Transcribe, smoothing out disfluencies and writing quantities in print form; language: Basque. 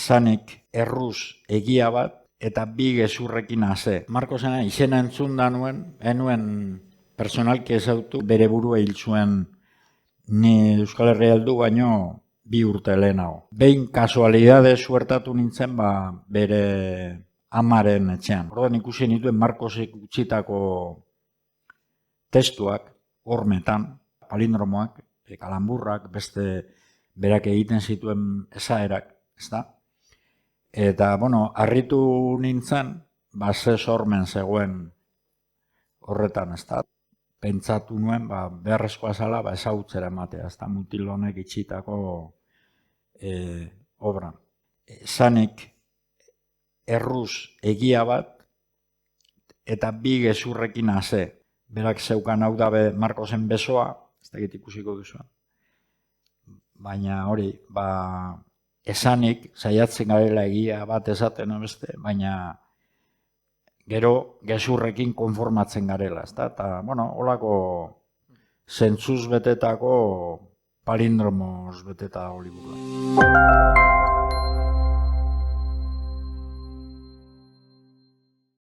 esanik erruz egia bat eta bi gezurrekin ase. Markosena izena entzun da enuen personalki ezautu bere burua hil zuen ni Euskal Herria heldu baino 2 urte lehenago. Behin kasualidade suertatu nintzen bere amaren etxean. Orduan ikusi nituen Markosek utzitako testuak, hormetan, palindromoak, kalamburrak, beste berak egiten zituen esaerak, ezta? Eta, harritu nintzen, ze sormen zegoen horretan, ezta? Pentsatu nuen, beharrezkoa zala, ezagutzera ematea, ezta? Mutil honek itxitako obra. Esanik erruz egia bat eta bi gezurrekin ase. Berak zeukan hau da Markosen besoa, ez da ikusiko duzu. Baina hori, esanik, saiatzen garela egia bat esaten beste, baina gero gezurrekin konformatzen garela, ezta? Eta, holako zentzuz betetako palindromoz beteta hori burua.